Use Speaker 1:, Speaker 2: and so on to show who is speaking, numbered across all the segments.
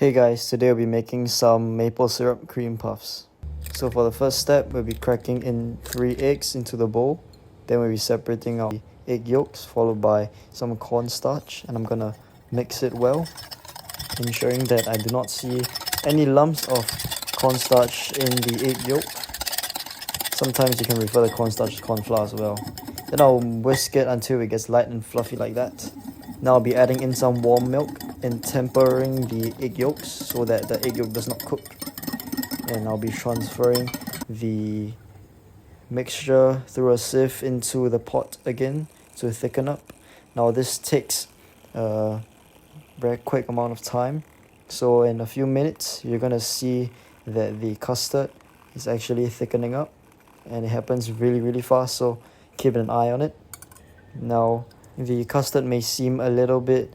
Speaker 1: Hey guys, today we'll be making some maple syrup cream puffs. So for the first step, we'll be cracking in 3 eggs into the bowl. Then we'll be separating out the egg yolks, followed by some cornstarch, and I'm gonna mix it well, ensuring that I do not see any lumps of cornstarch in the egg yolk. Sometimes you can refer to cornstarch as corn flour as well. Then I'll whisk it until it gets light and fluffy like that. Now I'll be adding in some warm milk and tempering the egg yolks so that the egg yolk does not cook. And I'll be transferring the mixture through a sieve into the pot again to thicken up. Now this takes a very quick amount of time. So in a few minutes, you're gonna see that the custard is actually thickening up, and it happens really fast, so keep an eye on it. Now the custard may seem a little bit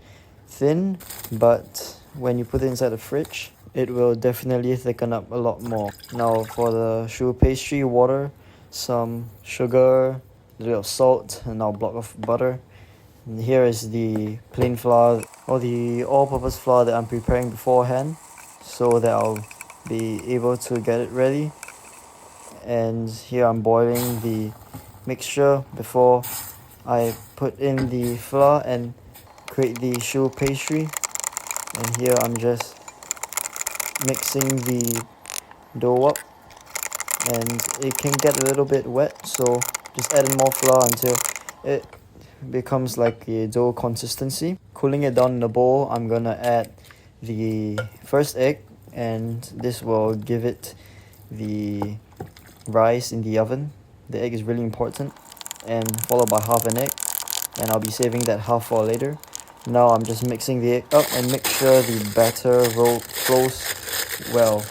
Speaker 1: thin, but when you put it inside the fridge, it will definitely thicken up a lot more. Now for the choux pastry, water, some sugar, a little of salt, and now a block of butter. And here is the plain flour or the all-purpose flour that I'm preparing beforehand so that I'll be able to get it ready. And here I'm boiling the mixture before I put in the flour and create the choux pastry. And here I'm just mixing the dough up, and it can get a little bit wet, so just add in more flour until it becomes like a dough consistency. Cooling it down in the bowl, I'm gonna add the first egg, and this will give it the rise in the oven. The egg is really important, and followed by half an egg, and I'll be saving that half for later. Now I'm just mixing the egg up and make sure the batter flows well.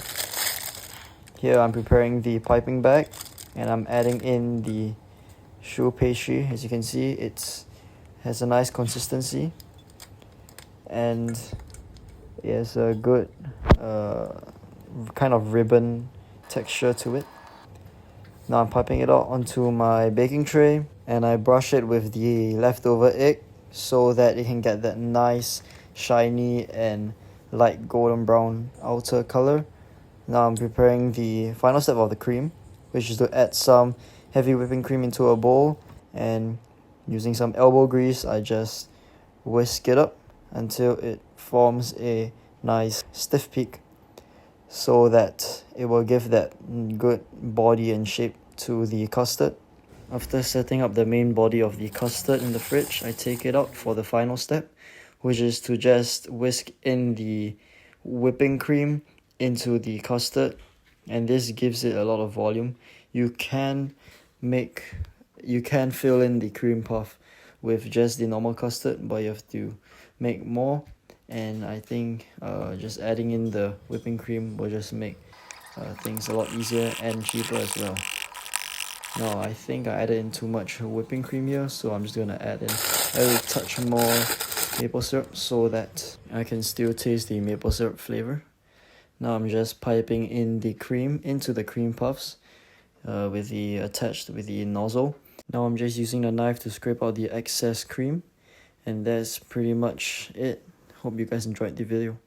Speaker 1: Here I'm preparing the piping bag, and I'm adding in the choux pastry. As you can see, it has a nice consistency, and it has a good kind of ribbon texture to it. Now I'm piping it out onto my baking tray, and I brush it with the leftover egg so that it can get that nice shiny and light golden brown outer color. Now I'm preparing the final step of the cream, which is to add some heavy whipping cream into a bowl, and using some elbow grease, I just whisk it up until it forms a nice stiff peak, so that it will give that good body and shape to the custard. After setting up the main body of the custard in the fridge, I take it out for the final step, which is to just whisk in the whipping cream into the custard, and this gives it a lot of volume. You can fill in the cream puff with just the normal custard, but you have to make more, and I think just adding in the whipping cream will just make things a lot easier and cheaper as well. Now I think I added in too much whipping cream here, so I'm just gonna add in a little touch more maple syrup so that I can still taste the maple syrup flavor. Now I'm just piping in the cream into the cream puffs attached with the nozzle. Now I'm just using the knife to scrape out the excess cream, and that's pretty much it. Hope you guys enjoyed the video.